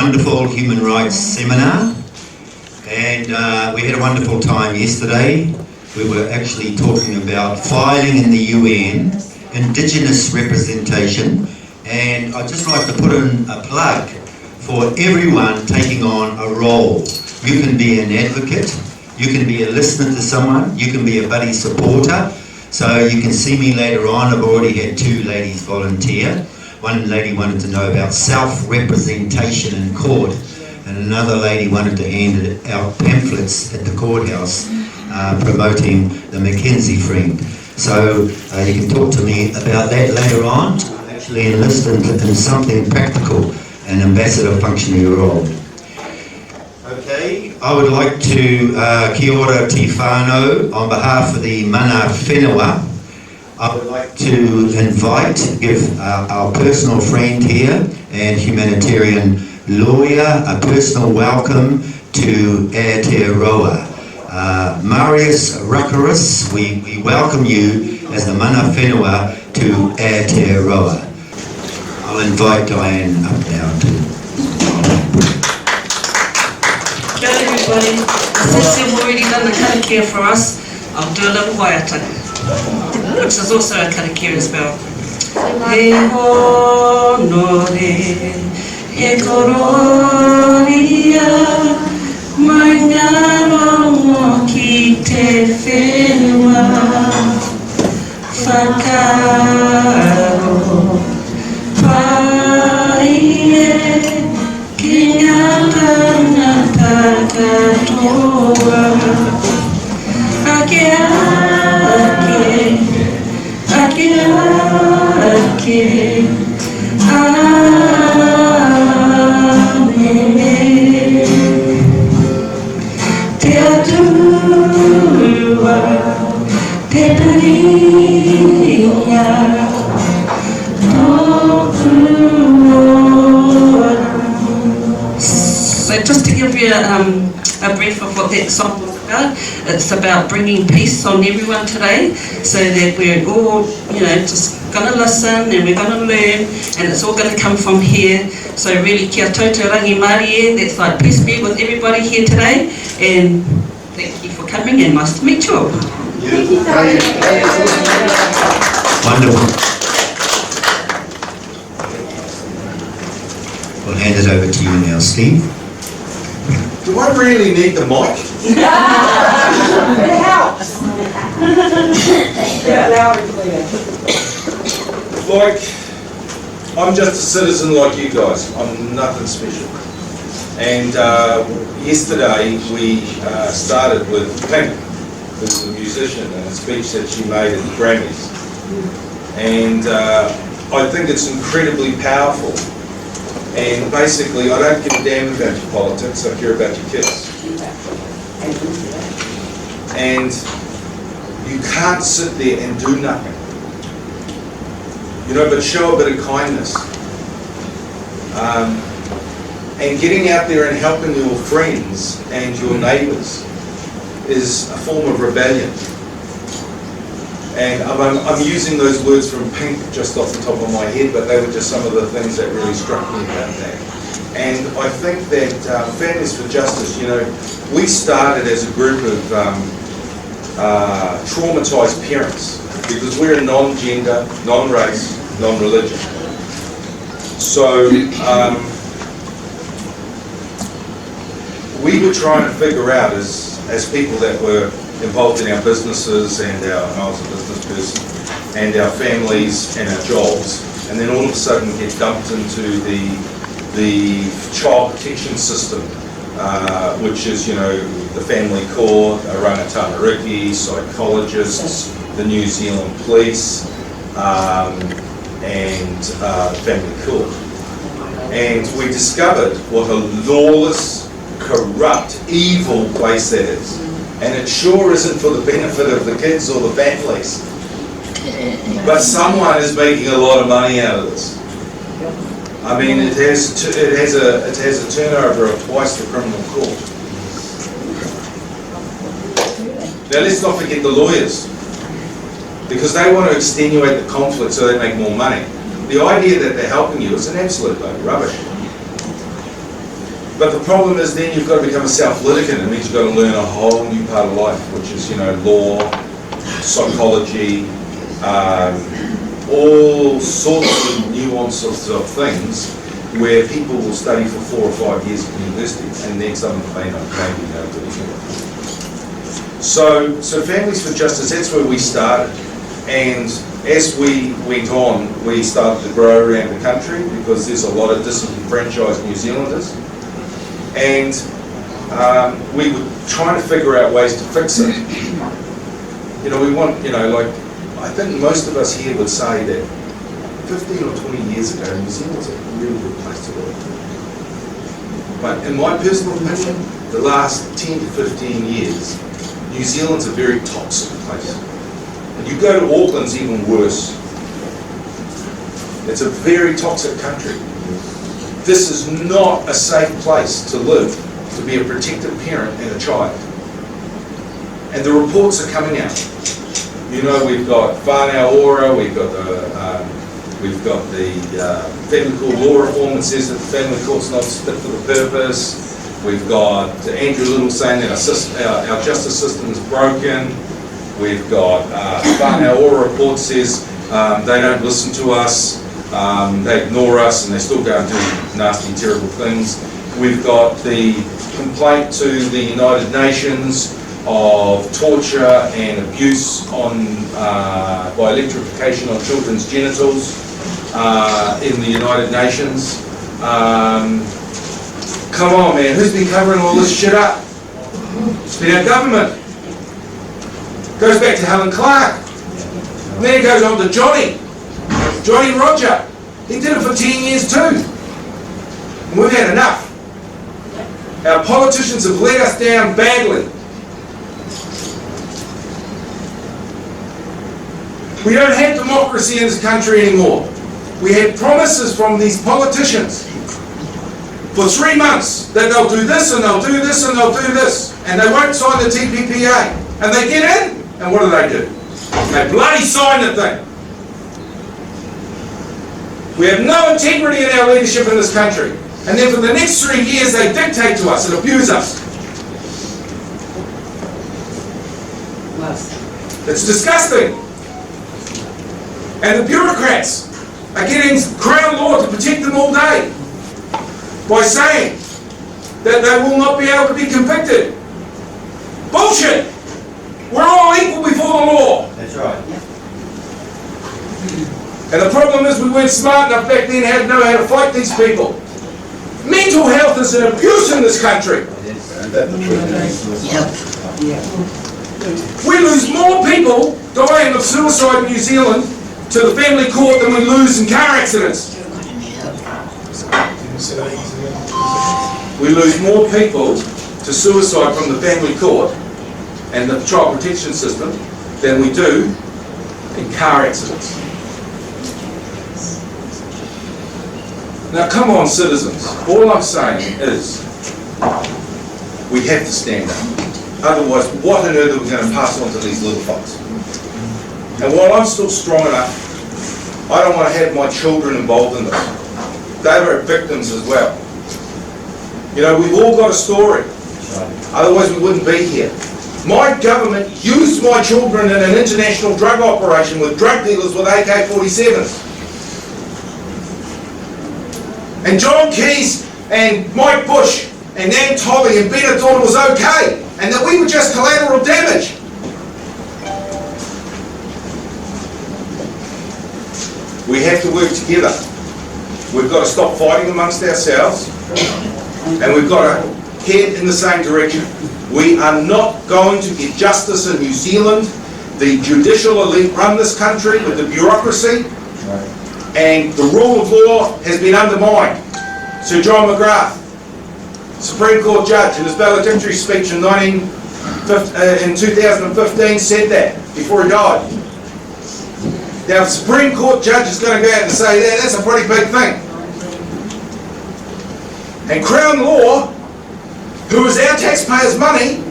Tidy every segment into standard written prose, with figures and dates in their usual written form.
wonderful human rights seminar, and we had a wonderful time yesterday. We were actually talking about filing in the UN, Indigenous representation, and I'd just like to put in a plug for everyone taking on a role. You can be an advocate, you can be a listener to someone, you can be a buddy supporter. So you can see me later on. I've already had 2 ladies volunteer. One lady wanted to know about self-representation in court, and another lady wanted to hand out pamphlets at the courthouse promoting the Mackenzie Friend. So you can talk to me about that later on. Actually enlist in something practical, an ambassador functionary role. Okay, I would like to kia ora te whānau on behalf of the mana whenua. I would like to give our personal friend here and humanitarian lawyer a personal welcome to Aotearoa. Marius Reikeras, we welcome you as the mana whenua to Aotearoa. I'll invite Diane up now too. Kia ora everybody. Since you've already done the karakia for us, I'll do a little Waitangi, which is also a karakia as well. He honore, he kororia, mai ngaro ki te whenua, whakaro, paie, ki ngā tangata katoa, ake te atua, te parinya, so just to give you a brief of what that song was about, it's about bringing peace on everyone today, so that we're all, just going to listen and we're going to learn, and it's all going to come from here. So really, kia tautau rangi Marius, that's like peace be with everybody here today, and thank you for coming and nice to meet you all. Thank you. Wonderful. We'll hand it over to you now, Steve. Do I really need the mic? It helps. Yeah, loud and clear. Like, I'm just a citizen like you guys. I'm nothing special. And yesterday we started with Pink, who's a musician, and a speech that she made at the Grammys. And I think it's incredibly powerful. And basically, I don't give a damn about your politics, I care about your kids. And you can't sit there and do nothing. But show a bit of kindness. And getting out there and helping your friends and your neighbours is a form of rebellion. And I'm using those words from Pink just off the top of my head, but they were just some of the things that really struck me about that. And I think that Families for Justice, we started as a group of traumatised parents, because we're non-gender, non-race, non-religion. So we were trying to figure out as people that were involved in our businesses and I was a business person, and our families and our jobs, and then all of a sudden get dumped into the child protection system, which is, the family court, a rangatamariki, psychologists, the New Zealand police, and family court. And we discovered what a lawless, corrupt, evil place that is. And it sure isn't for the benefit of the kids or the families. But someone is making a lot of money out of this. I mean, it has a turnover of twice the criminal court. Now let's not forget the lawyers, because they want to extenuate the conflict so they make more money. The idea that they're helping you is an absolute load of rubbish. But the problem is then you've got to become a self-litigant. It means you've got to learn a whole new part of life, which is, law, psychology, all sorts of nuances of things where people will study for 4 or 5 years at university and then some of them may not do it. So Families for Justice, that's where we started. And as we went on, we started to grow around the country because there's a lot of disenfranchised New Zealanders. And we were trying to figure out ways to fix it. We want, I think most of us here would say that 15 or 20 years ago, New Zealand was a really good place to live. But in my personal opinion, the last 10 to 15 years, New Zealand's a very toxic place. And you go to Auckland's even worse. It's a very toxic country. This is not a safe place to live, to be a protected parent and a child. And the reports are coming out. We've got whānau ora, we've got the family court law reform that says that the family court's not fit for the purpose. We've got Andrew Little saying that our justice system is broken. We've got whānau ora report says they don't listen to us, they ignore us, and they still go and do nasty, terrible things. We've got the complaint to the United Nations of torture and abuse by electrification on children's genitals in the United Nations. Come on, man, who's been covering all this shit up? It's been our government. Goes back to Helen Clark. And then it goes on to Johnny Roger. He did it for 10 years too. And we've had enough. Our politicians have let us down badly. We don't have democracy in this country anymore. We had promises from these politicians for 3 months that they'll do this and they'll do this and they'll do this, and they won't sign the TPPA. And they get in, and what do? They bloody sign the thing. We have no integrity in our leadership in this country. And then for the next 3 years they dictate to us and abuse us. It's disgusting. And the bureaucrats are getting Crown law to protect them all day by saying that they will not be able to be convicted. Bullshit! We're all equal before the law. That's right. And the problem is we weren't smart enough back then to know how to fight these people. Mental health is an abuse in this country. We lose more people dying of suicide in New Zealand to the family court than we lose in car accidents. We lose more people to suicide from the family court and the child protection system than we do in car accidents. Now come on, citizens, all I'm saying is we have to stand up. Otherwise, what on earth are we going to pass on to these little fucks? And while I'm still strong enough, I don't want to have my children involved in this. They were victims as well. We've all got a story. Otherwise we wouldn't be here. My government used my children in an international drug operation with drug dealers with AK-47s. And John Keys and Mike Bush and Nan Tolley and Bennett thought it was okay, and that we were just collateral damage. We have to work together. We've got to stop fighting amongst ourselves, and we've got to head in the same direction. We are not going to get justice in New Zealand. The judicial elite run this country with the bureaucracy, and the rule of law has been undermined. Sir John McGrath, Supreme Court judge, in his valedictory speech in 2015 said that before he died. Now, if the Supreme Court judge is going to go out and say that, that's a pretty big thing. And Crown Law, who is our taxpayers' money,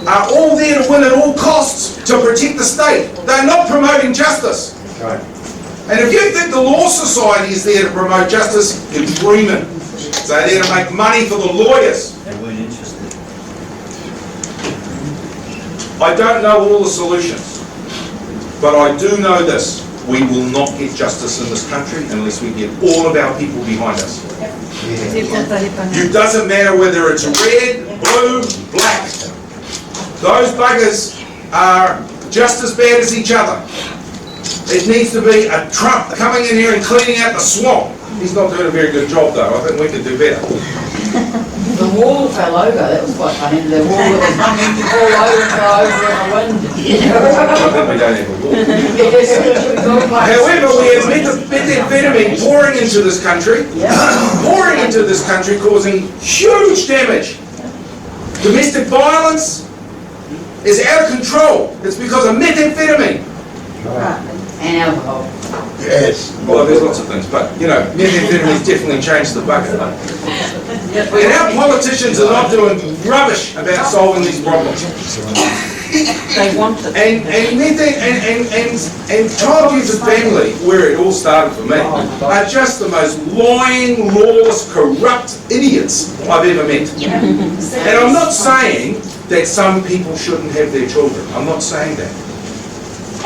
are all there to win at all costs to protect the state. They're not promoting justice. Right. And if you think the Law Society is there to promote justice, you're dreaming. They're there to make money for the lawyers. They weren't interested. I don't know all the solutions, but I do know this. We will not get justice in this country unless we get all of our people behind us. It doesn't matter whether it's red, blue, black. Those buggers are just as bad as each other. It needs to be a Trump coming in here and cleaning out the swamp. He's not doing a very good job though. I think we could do better. The wall fell over, that was quite funny. The wall was coming to fall over and go over in the wind. I think we don't have a wall. However, we have methamphetamine pouring into this country, causing huge damage. Domestic violence is out of control. It's because of methamphetamine. And alcohol. Yes. Well, there's lots of things, but you know, methamphetamine definitely changed the bucket. And our politicians are not doing rubbish about solving these problems. They want it. And child youth and family, where it all started for me, are just the most lying, lawless, corrupt idiots I've ever met. And I'm not saying that some people shouldn't have their children. I'm not saying that.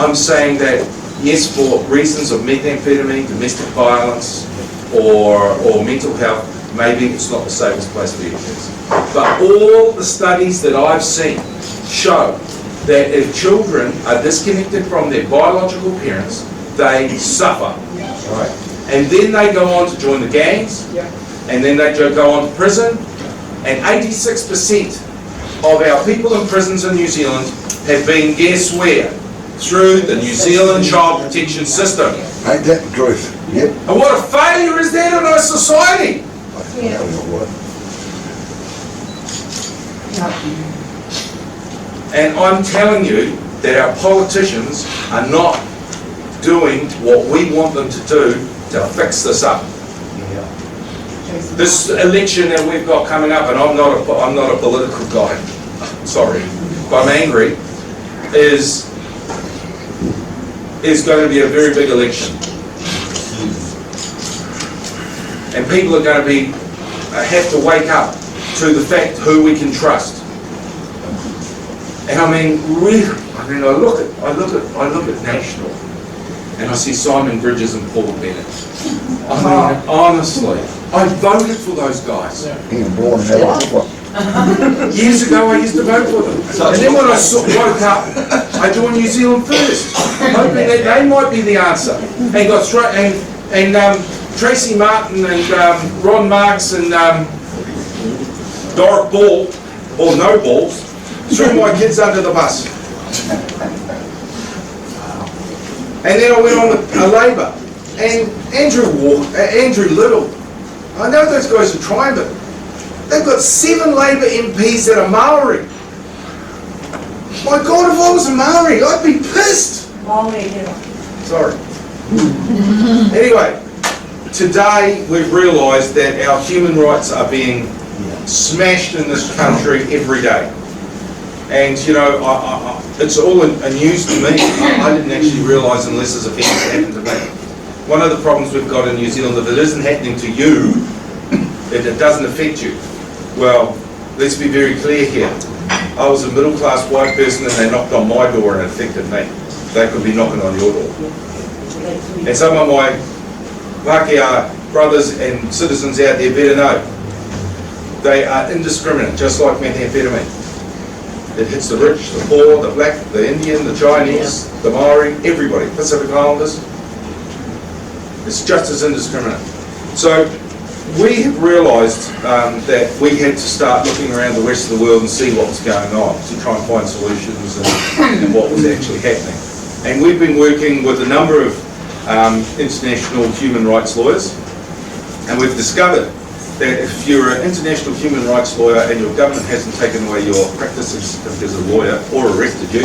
I'm saying that, yes, for reasons of methamphetamine, domestic violence, or mental health, maybe it's not the safest place for your kids. But all the studies that I've seen show that if children are disconnected from their biological parents, they suffer. Right. And then they go on to join the gangs, and then they go on to prison, and 86% of our people in prisons in New Zealand have been, guess where? Through the New Zealand Child Protection System. Ain't that the truth? Yep. And what a failure is that in our society? Yeah. And I'm telling you that our politicians are not doing what we want them to do to fix this up. This election that we've got coming up, and I'm not a political guy, sorry, but I'm angry, is going to be a very big election. And people are going to have to wake up to the fact who we can trust. And I mean, really, I look at National, and I see Simon Bridges and Paul Bennett. I mean, honestly, I voted for those guys. He was born in that. Years ago, I used to vote for them. And then when I woke up, I joined New Zealand First, hoping that they might be the answer. And got straight, and Tracy Martin and Ron Marks and Doric Ball, or no balls, threw my kids under the bus. And then I went on with Labour. And Andrew Little, I know those guys are trying, but they've got 7 Labour MPs that are Maori. My God, if I was a Maori, I'd be pissed. Sorry. Anyway, today we've realised that our human rights are being smashed in this country every day. And you know, it's all a news to me. I didn't actually realise unless there's events that happened to me. One of the problems we've got in New Zealand, if it isn't happening to you, if it doesn't affect you. Well, let's be very clear here. I was a middle-class white person and they knocked on my door and it affected me. They could be knocking on your door. And some of my Pākehā brothers and citizens out there better know. They are indiscriminate, just like methamphetamine. It hits the rich, the poor, the black, the Indian, the Chinese, the Maori, everybody, Pacific Islanders. It's just as indiscriminate. So we have realised that we had to start looking around the rest of the world and see what was going on to try and find solutions and what was actually happening. And we've been working with a number of international human rights lawyers, and we've discovered that if you're an international human rights lawyer and your government hasn't taken away your practice certificate as a lawyer or arrested you,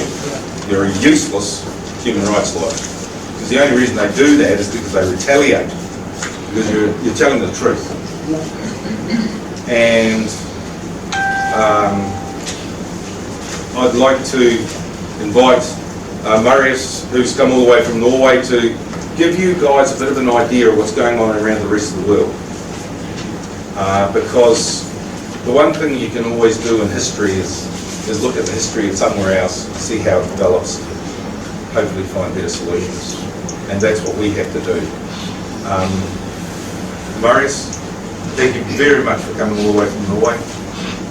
you're a useless human rights lawyer. Because the only reason they do that is because they retaliate, because you're telling the truth. And I'd like to invite Marius, who's come all the way from Norway, to give you guys a bit of an idea of what's going on around the rest of the world. because the one thing you can always do in history is look at the history of somewhere else, see how it develops, hopefully find better solutions. And that's what we have to do. Marius, thank you very much for coming all the way from Norway.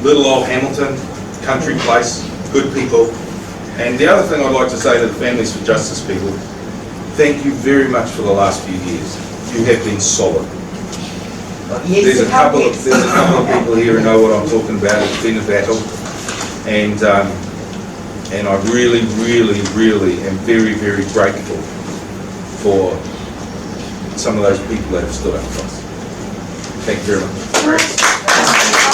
Little old Hamilton, country place, good people. And the other thing I'd like to say to the Families for Justice people, thank you very much for the last few years. You have been solid. There's a couple of people here who know what I'm talking about. It's been a battle, and I really, really, really am very, very grateful for some of those people that have stood up for us. Thank you very much.